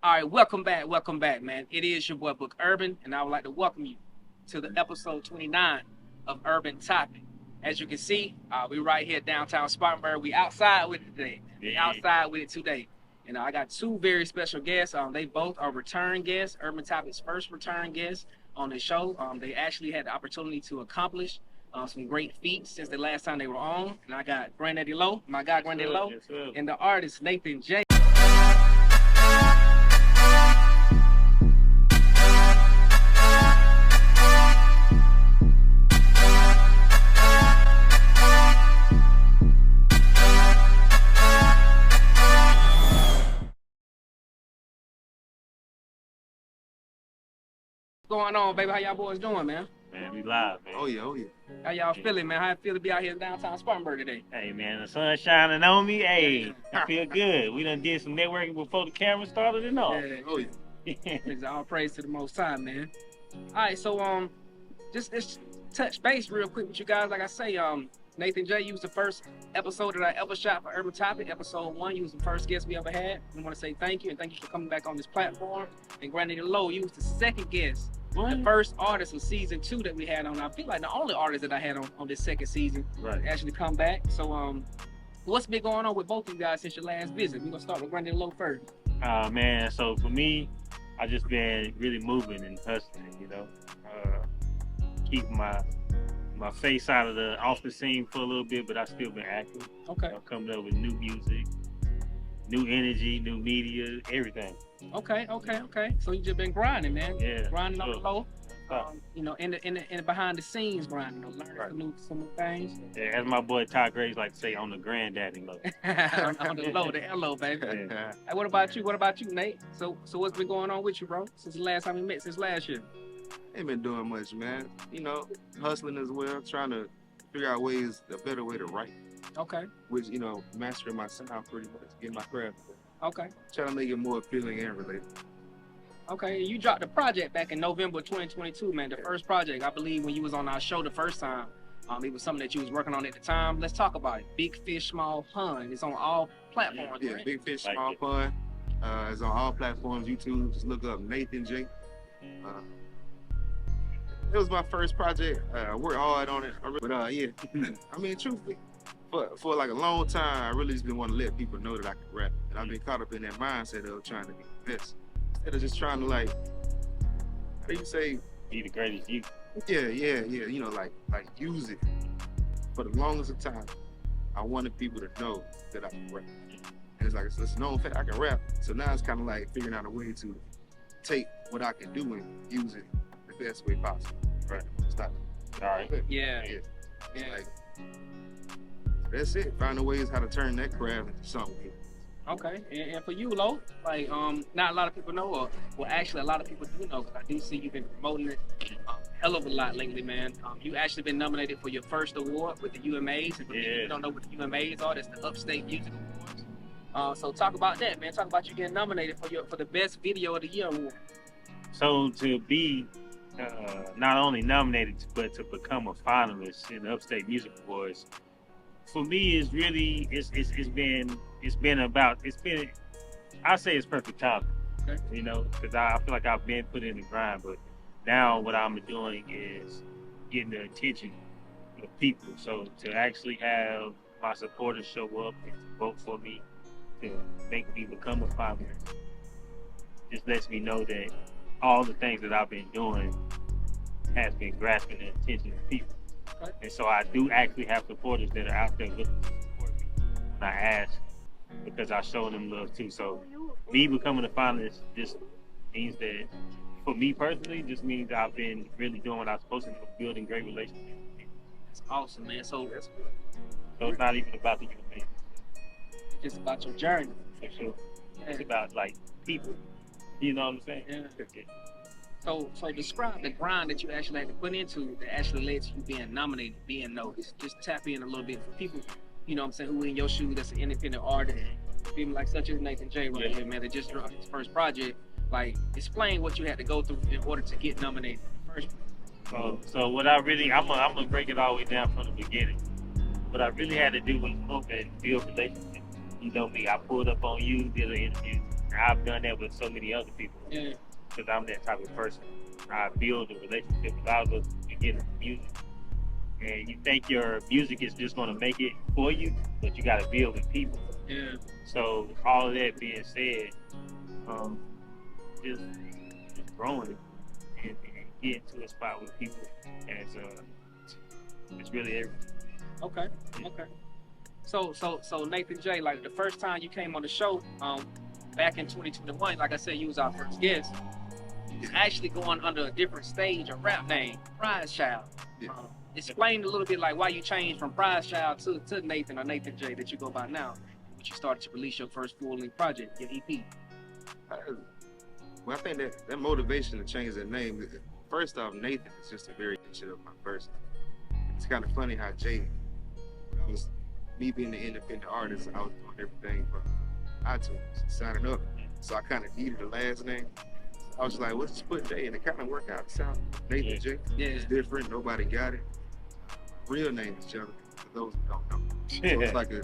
All right, welcome back, man. It is your boy Book Urban, and I would like to welcome you to the episode 29 of Urban Topic. As you can see, we right here downtown Spartanburg. We outside with it today. We outside with it today. And I got two very special guests. They both are return guests. Urban Topic's first return guests on the show. They actually had the opportunity to accomplish some great feats since the last time they were on. And I got Grandaddy Lo, my guy Grandaddy Lo, and the artist Nathan Jayy. What's going on, baby? How y'all boys doing, man? Man, we live, man. Oh yeah. How y'all feeling, man? How it feel to be out here in downtown Spartanburg today? Hey, man, the sun's shining on me. Hey, I feel good. We done did some networking before the camera started and all. Yeah. Oh yeah. It's all praise to the Most High, man. All right, so just touch base real quick with you guys. Like I say, Nathan Jayy, you was the first episode that I ever shot for Urban Topic. Episode 1, you was the first guest we ever had. I want to say thank you, and thank you for coming back on this platform. And Grandaddy Lo, you was the second guest. The first artist of season 2 that we had on. I feel like the only artist that I had on this second season actually come back. So what's been going on with both of you guys since your last visit? We're gonna start with Grandaddy Lo first. Man, so for me, I just been really moving and hustling, you know. Keeping my face out of the office scene for a little bit, but I still been active. Okay. Coming up with new music, new energy, new media, everything. Okay. So you just been grinding, man. Yeah. Grinding on the low. You know, in the behind the scenes grinding, you know, learning some new things. Yeah, as my boy Todd Graves like to say, on the Grandaddy Lo. on the low, the hello, baby. Yeah. Hey, what about you, Nate? So what's been going on with you, bro? Since the last time we met, since last year? Ain't been doing much, man. You know, hustling as well, trying to figure out ways, a better way to write. Okay. Which, you know, mastering my sound pretty much, getting my craft. Okay. Trying to make it more appealing and related. Okay, you dropped the project back in November 2022, man. The first project, I believe, when you was on our show the first time, it was something that you was working on at the time. Let's talk about it. Big Fish, Small Pond. It's on all platforms, Yeah, right? Big Fish, Like Small it. Pond. It's on all platforms, YouTube. Just look up Nathan Jayy. It was my first project. I worked hard on it. But yeah, I mean, truthfully, for like a long time, I really just been wanting to let people know that I can rap. And I've been caught up in that mindset of trying to be the best. Instead of just trying to like, how do you say? Be the greatest you. Yeah. You know, like use it. For the longest of time, I wanted people to know that I can rap. And it's like, it's known fact I can rap. So now it's kind of like figuring out a way to take what I can do and use it the best way possible. Right. Stop. All right. Yeah. It's like, that's it. Finding ways how to turn that craft into something. Okay, and for you, Lo, like, not a lot of people know, or well, actually, a lot of people do know, because I do see you've been promoting it a hell of a lot lately, man. You actually been nominated for your first award with the UMAs, and for people who don't know what the UMAs are, that's the Upstate Music Awards. So talk about that, man. Talk about you getting nominated for the best video of the year award. So to be not only nominated, but to become a finalist in the Upstate Music Awards, for me, it's really I say it's perfect timing. Okay. You know, because I feel like I've been put in the grind, but now what I'm doing is getting the attention of people. So to actually have my supporters show up and to vote for me, to make me become a finalist, just lets me know that all the things that I've been doing has been grasping the attention of people. Okay. And so I do actually have supporters that are out there looking to support me. And I ask because I show them love too. So me becoming a finalist just means that, for me personally, just means that I've been really doing what I'm supposed to do, building great relationships with people. That's awesome, man. So That's So it's not even about the human being. it's just about your journey. For sure. It's about like people. You know what I'm saying? Yeah. So describe the grind that you actually had to put into that actually led to you being nominated, being noticed. Just tap in a little bit for people, you know what I'm saying, who in your shoes that's an independent artist. People like such as Nathan Jayy right here, man, that just dropped his first project. Like, explain what you had to go through in order to get nominated first. So what I really, I'm gonna break it all the way down from the beginning. What I really had to do was hope and build relationships. You know me, I pulled up on you, did an interview, I've done that with so many other people. Yeah. Because I'm that type of person. I build a relationship with all of us to get into music. And you think your music is just going to make it for you, but you got to build with people. Yeah. So all of that being said, just growing and getting to a spot with people, and it's really everything. Okay. Okay. So Nathan Jayy, like the first time you came on the show, back in 2021, like I said, you was our first guest. It's actually going under a different stage, a rap name, Prize Child. Yeah. Explain a little bit like why you changed from Prize Child to Nathan or Nathan Jayy that you go by now, when you started to release your first full-length project, your EP. Well, I think that motivation to change that name, first off, Nathan is just a variation of my first name. It's kind of funny how Jayy, when I was, me being the independent artist, I was doing everything from iTunes, signing up. So I kind of needed a last name. I was like, let's just put Jayy, and it kind of worked out. It sounded Nathan Jayy. Yeah. It's different. Nobody got it. Real name is Jonathan, for those who don't know. So it's like a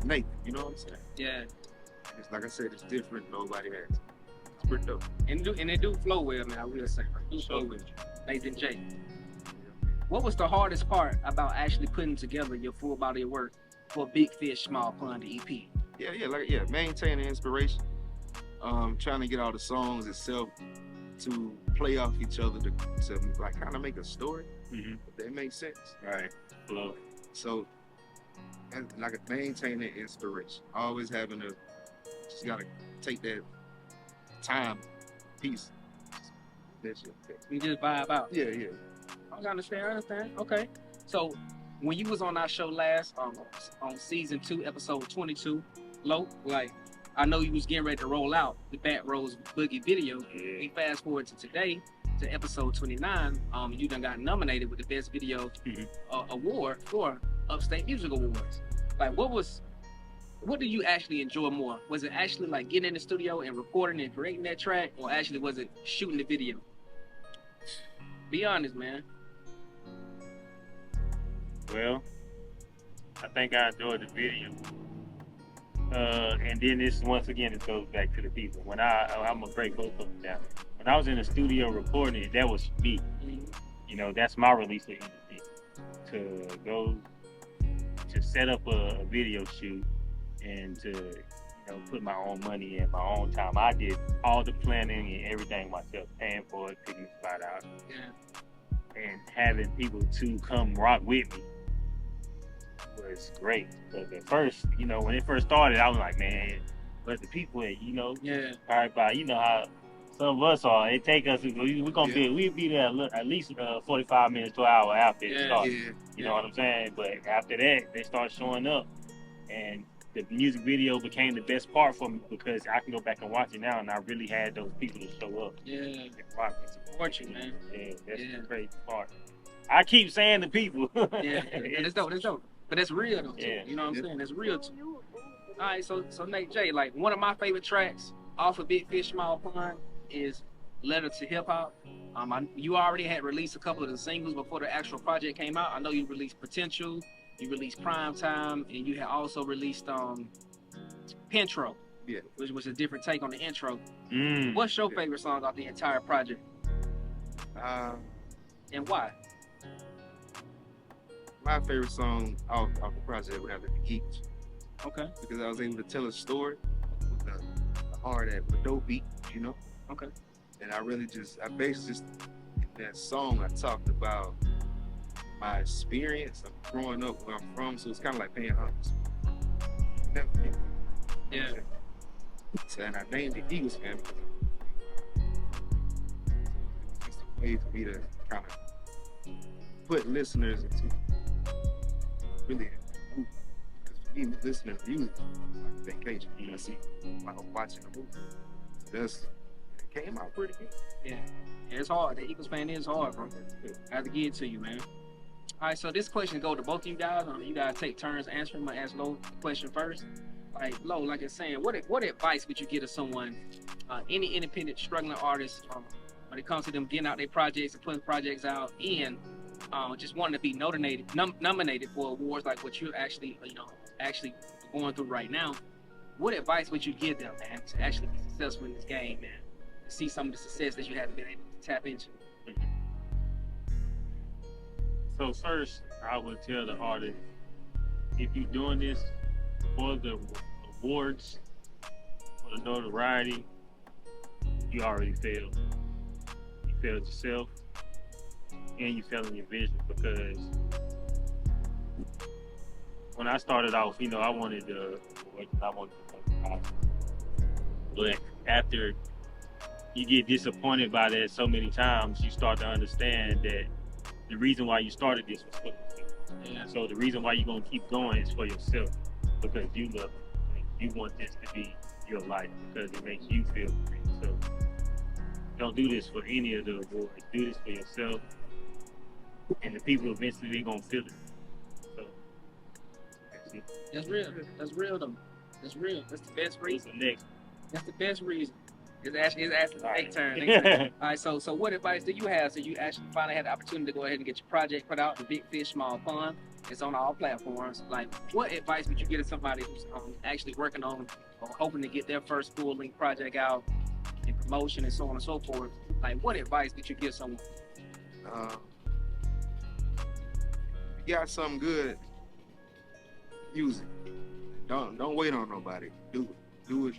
Nathan, you know what I'm saying? Yeah. It's like I said, it's different. Nobody has it. It's pretty dope. And it do flow well, man. I will say, it do flow well. Nathan Jayy. What was the hardest part about actually putting together your full body of work for Big Fish, Small Pond EP? Yeah, maintaining inspiration. Trying to get all the songs itself to play off each other to like kind of make a story. Mm-hmm. If that makes sense. Right. Flow. So, and like maintaining inspiration. Always having to just gotta take that time, piece. That shit. You just vibe out. Yeah. I understand. Okay. So when you was on our show last, on season 2, episode 22, Lo, like I know you was getting ready to roll out the Bat Rose Boogie video. Yeah. We fast forward to today, to episode 29. You done got nominated with the best video award for Upstate Music Awards. Like, what do you actually enjoy more? Was it actually like getting in the studio and recording and creating that track, or actually was it shooting the video? Be honest, man. Well, I think I enjoyed the video. And then this, once again, it goes back to the people. When I'm gonna break both of them down. When I was in the studio recording it, that was me. Mm-hmm. You know, that's my release of energy. To go, to set up a video shoot and to, put my own money and my own time. I did all the planning and everything myself, paying for it, picking the spot out. Yeah. And having people to come rock with me was great. But at first, when it first started, I was like, man, but the people at, Yeah. All right, how some of us are. It take us, we'll be there at least 45 minutes to an hour after it started. Yeah. You know what I'm saying? But after that, they start showing up, and the music video became the best part for me because I can go back and watch it now, and I really had those people to show up. Yeah. And rock and support you, man. Yeah, that's the crazy part. I keep saying the people. Yeah, it's dope. But it's real though, too. Yeah. You know what I'm saying? It's real too. All right, so Nate Jayy, like one of my favorite tracks off of Big Fish, Small Pond is Letter to Hiphop. You already had released a couple of the singles before the actual project came out. I know you released Potential, you released Prime Time, and you had also released Pentro, which was a different take on the intro. What's your favorite song off the entire project? And why? My favorite song off the project would have to be Eagles. Okay. Because I was able to tell a story with a hard, with a dope beat, Okay. And I based just in that song, I talked about my experience of growing up where I'm from, so it's kind of like paying homage. Yeah. So, and I named it Eagles fan because it's just a way for me to kind of put listeners into really a movie. Because for me, listening to music is like a vacation. I see watching a movie. So it came out pretty good. Yeah, it's hard. The Eagles fan is hard, bro. I have to give it to you, man. All right, so this question go to both of you guys. You guys take turns answering. I'm gonna ask Lo the question first. Like Lo, like it's saying, what advice would you give to someone, any independent struggling artist, when it comes to them getting out their projects and putting projects out, and just wanting to be nominated for awards like what you're actually going through right now? what advice would you give them, man, to actually be successful in this game, man? To see some of the success that you haven't been able to tap into. So first, I would tell the artist, if you're doing this for the awards, for the notoriety, you already failed. You failed yourself, and you failed in your vision, because when I started off, you know, I wanted to become, but after you get disappointed by that so many times, you start to understand that the reason why you started this was for yourself. Yeah. So the reason why you're gonna keep going is for yourself, because you love it. You want this to be your life because it makes you feel free. So don't do this for any of the awards. Do this for yourself, and the people eventually they're gonna feel it. So that's it. That's real. That's real though. That's real. That's the best reason. What's the next? That's the best reason. It's actually next turn. All right, so what advice do you have so you actually finally had the opportunity to go ahead and get your project put out, the Big Fish, Small Pond? It's on all platforms. Like, what advice would you give to somebody who's actually working on or hoping to get their first full-length project out and promotion and so on and so forth? Like, what advice would you give someone? You got something good, use it. Don't wait on nobody. Do it. Do it.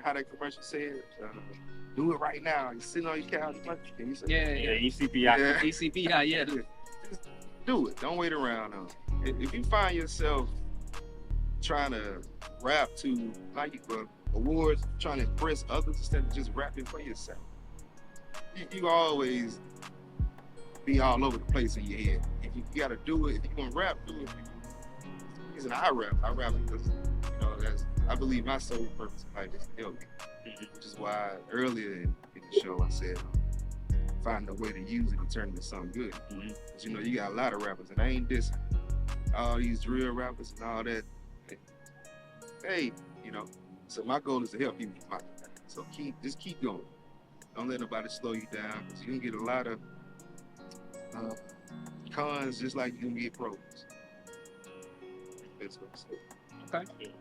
How that commercial said, do it right now. You're sitting on your couch. Can you say Yeah, ECPI. Yeah. ECPI, yeah. Just do it. Don't wait around. If you find yourself trying to rap to like awards, trying to impress others instead of just rapping for yourself, you always be all over the place in your head. If you gotta do it, if you want to rap, do it. The reason I rap because I believe my sole purpose in life is to help you, which is why earlier in the show I said find a way to use it and turn it into something good. Because you got a lot of rappers, and I ain't dissing all these drill rappers and all that. Hey, so my goal is to help you. So just keep going. Don't let nobody slow you down, because you're gonna get a lot of cons just like you're gonna get pros. That's what I'm saying. Okay.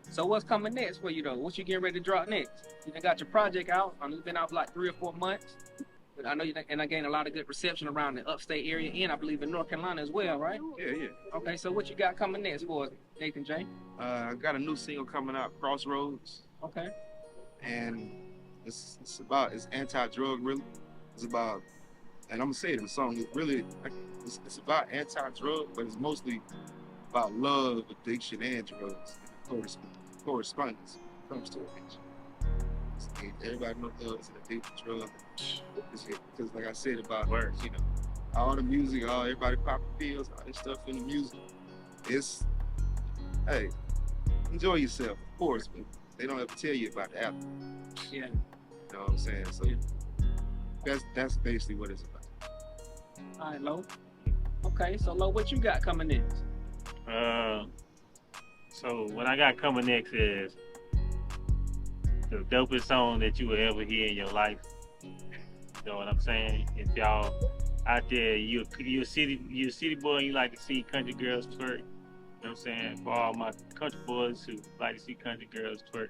So what's coming next for you though? What you getting ready to drop next? You done got your project out. I know you've been out for like 3 or 4 months. But I know I gained a lot of good reception around the upstate area and I believe in North Carolina as well, right? Yeah. Okay, so what you got coming next for us, Nathan J? I got a new single coming out, Crossroads. Okay. And it's anti-drug really. It's about, and I'm gonna say it in the song, it's about anti-drug, but it's mostly about love, addiction, and drugs. Correspondence comes to addiction. Everybody knows love is an addiction drug. Because like I said about words, all the music, everybody popping pills, all this stuff in the music. It's, hey, enjoy yourself, of course, but they don't ever tell you about the after. Yeah. You know what I'm saying? So that's basically what it's about. All right, Lo. Okay, so Lo, what you got coming next? So what I got coming next is the dopest song that you will ever hear in your life. You know what I'm saying? If y'all out there, you're a city boy and you like to see country girls twerk. You know what I'm saying? For all my country boys who like to see country girls twerk,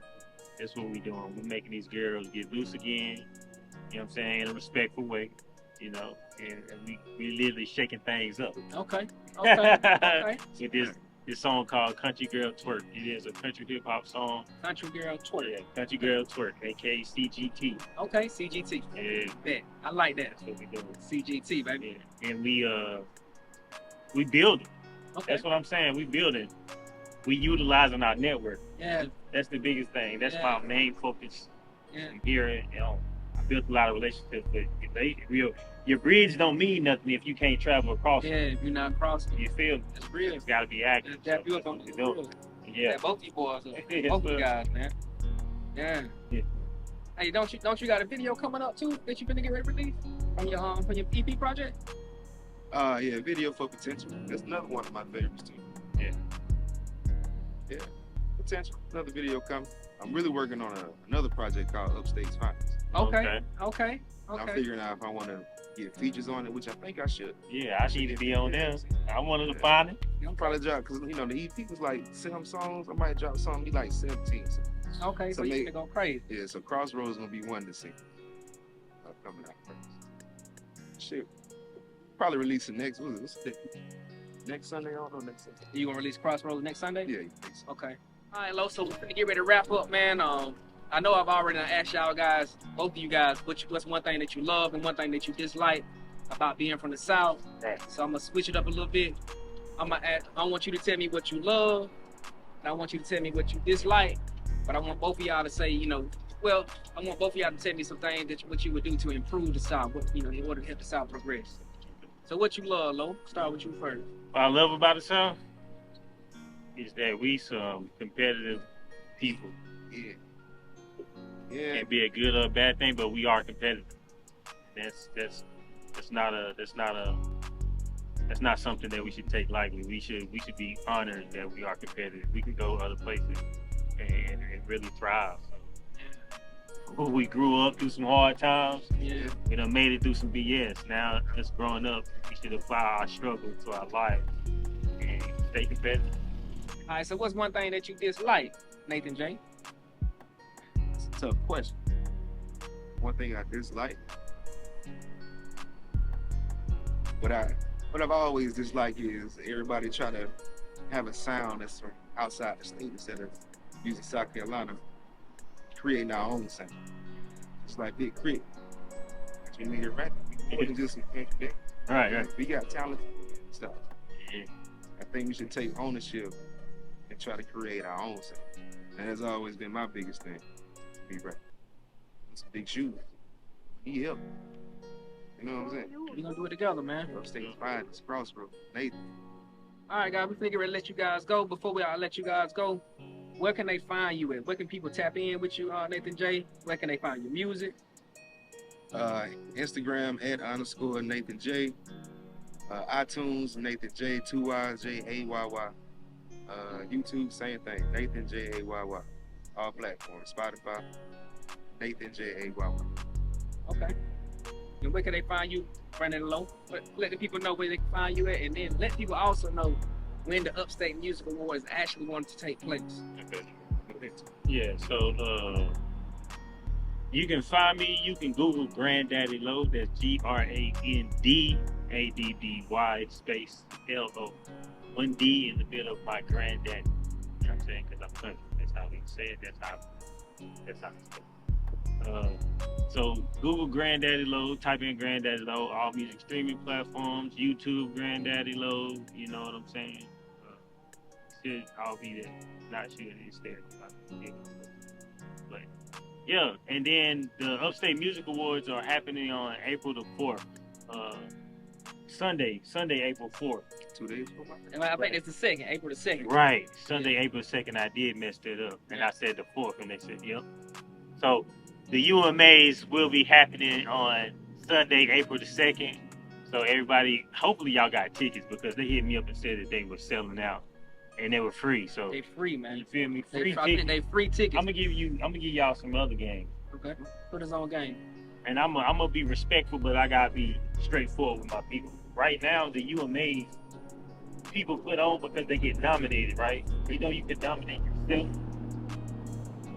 that's what we doing. We're making these girls get loose again. You know what I'm saying? In a respectful way. And we literally shaking things up. Okay. With this song called Country Girl Twerk. It is a country hip hop song. Country Girl Twerk. Yeah, Country Girl Twerk, aka CGT. Okay, CGT. Yeah. Bet. I like that. That's what we doing. CGT, baby. Yeah. And we building. Okay. That's what I'm saying. We building. We utilizing our network. Yeah. That's the biggest thing. That's my main focus. Yeah. Here, I built a lot of relationships, but your bridge don't mean nothing if you can't travel across. Yeah, if you're not crossing. You feel me? It's real. It's gotta be active. That beautiful. Yeah. Both you boys, both you guys, man. Yeah. Hey, don't you got a video coming up too that you finna get ready to release from your EP project? Yeah, Video for Potential. That's another one of my favorites too. Yeah. Potential. Another video coming. I'm really working on another project called Upstate's Finest. Okay. I'm figuring out if I want to get features on it, which I think I should. Yeah, I need to be on them. I'm one of the finest. I'm probably drop because the EP was like 7 songs. I might drop something be like 17. Okay, so you can go crazy. Yeah, so Crossroads gonna be one to see. Coming out first. Shit, probably release it next. What's the next Sunday? I don't know next Sunday. You gonna release Crossroads next Sunday? Yeah. Okay. All right, Lo. So we're gonna get ready to wrap up, man. I know I've already asked y'all guys, both of you guys, what's one thing that you love and one thing that you dislike about being from the South. Right. So I'm gonna switch it up a little bit. I want you to tell me what you love, and I want you to tell me what you dislike. But I want both of y'all to say, I want both of y'all to tell me some things that what you would do to improve the South, in order to help the South progress. So what you love, Lo? Start with you first. What I love about the South is that we some competitive people. Yeah. Can't be a good or a bad thing, but we are competitive. That's not something that we should take lightly. We should be honored that we are competitive. We can go other places and really thrive. So, we grew up through some hard times. Yeah. We done made it through some BS. Now, us growing up, we should apply our struggle to our life and stay competitive. All right, so what's one thing that you dislike, Nathan J? It's a tough question. One thing I dislike, what I've always disliked is everybody trying to have a sound that's from outside the state instead of using South Carolina, creating our own sound. It's like Big Crit. We need a rap. We wouldn't just Right. We got talent stuff. Yeah. I think we should take ownership and try to create our own sound. And that's always been my biggest thing. Be rap. It's big shoes. He helped. You know what I'm saying? We're gonna do it together, man. Upstate Finest, Crossroads, Nathan. All right, guys, we figure to let you guys go. Before we let you guys go, where can they find you at? Where can people tap in with you, Nathan J? Where can they find your music? Instagram @ Nathan J. iTunes, Nathan J, 2 Y's, Jayy. YouTube, same thing, Nathan Jayy. All platforms, Spotify, Nathan Jayy. Okay. And where can they find you, Grandaddy Lo? Let the people know where they can find you at, and then let people also know when the Upstate Music Awards actually going to take place. Okay. Yeah, so you can find me, you can Google Grandaddy Lo, that's GRANDADDY space LO. 1 D in the middle of my granddaddy. You know what I'm saying? Because I'm country. That's how we say it. That's how it's spelled. So Google Grandaddy Lo, type in Grandaddy Lo, all music streaming platforms, YouTube Grandaddy Lo, you know what I'm saying? Should all be there. Not sure it's there. But yeah, and then the Upstate Music Awards are happening on April the 4th. Sunday, April 4th. 2 days before my And I think it's the 2nd, April the 2nd. Right. Sunday, April 2nd, I did mess it up. And I said the 4th, and they said, yep. So the UMAs will be happening on Sunday, April the 2nd. So everybody, hopefully y'all got tickets because they hit me up and said that they were selling out. And they were free. So They free, man. you feel me? Free tickets. They free tickets. I'm gonna give y'all some other games. Okay. Put us on game. And I'm gonna be respectful, but I gotta be straightforward with my people. Right now, the UMAs, people put on because they get nominated, right? You know you can nominate yourself.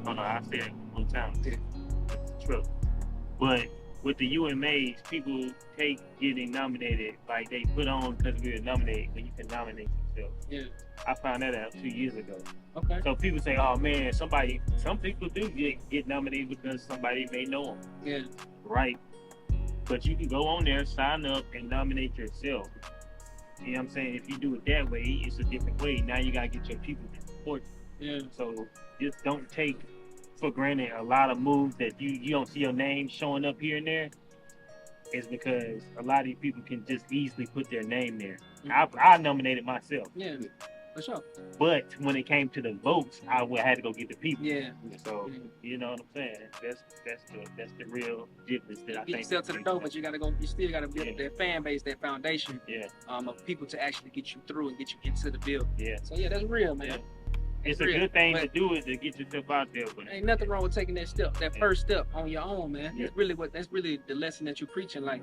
Oh no, I said it one time. It's true. But with the UMAs, people take getting nominated like they put on because we were nominated, but you can nominate yourself. Yeah. I found that out 2 years ago. Okay. So people say, oh man, some people do get nominated because somebody may know them. Yeah. Right. But you can go on there, sign up, and nominate yourself. You know what I'm saying? If you do it that way, it's a different way. Now you gotta get your people to support you. Yeah. So just don't take for granted a lot of moves that you don't see your name showing up here and there. It's because a lot of these people can just easily put their name there. I nominated myself. Yeah. For sure. But when it came to the votes, I had to go get the people. Yeah. So you know what I'm saying? That's the real difference that I Get think. yourself to the door, but you still gotta build up that fan base, that foundation. Yeah. Of people to actually get you through and get you into the build. Yeah. So yeah, that's real, man. Yeah. It's a real. good thing to But do it to get yourself out there. But ain't nothing wrong with taking that step, that first step on your own, man. Yeah. That's really the lesson that you're preaching. Like,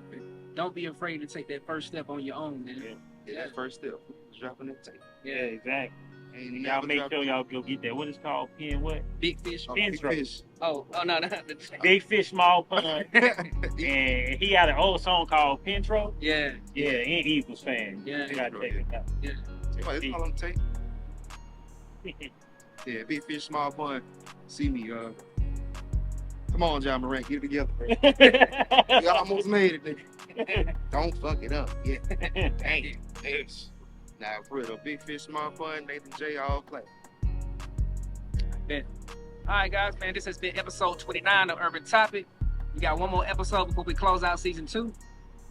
don't be afraid to take that first step on your own, man. Yeah, that first step, dropping that tape. yeah, exactly. Ain't Y'all never make dropped sure y'all go get that. What is called pin what? Big fish. Oh, Pin big drop. fish. Oh, no. Big fish, small pond. And he had an old song called Pintro. Yeah. Yeah, and Eagles fan. Yeah. You gotta check it out. Yeah. It's all on tape. Yeah, big fish, small pond. See me, come on, John Morant, get it together, bro. We almost made it, nigga. Don't fuck it up. Yeah. Dang. Yes. Nah, for real, though, big fish, small pond, Nathan Jayy, all play. Bet. All right, guys, man, this has been episode 29 of Urban Topic. We got one more episode before we close out season 2.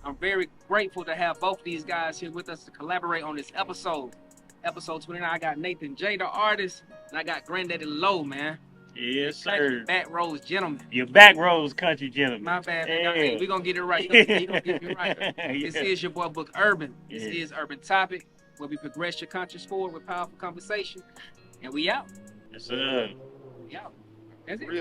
I'm very grateful to have both of these guys here with us to collaborate on this episode. Episode 29, I got Nathan Jayy, the artist, and I got Grandaddy Lo, man. Yes, sir. Country Back Roads gentleman. Your back rows country gentleman. My bad, man. Yeah. Hey, we gonna get it right. We gonna get it right. This Yeah. is your boy Book Urban. This Yeah. is Urban Topic, where we progress your conscience forward with powerful conversation. And we out. Yes, sir. We out. That's it. Real.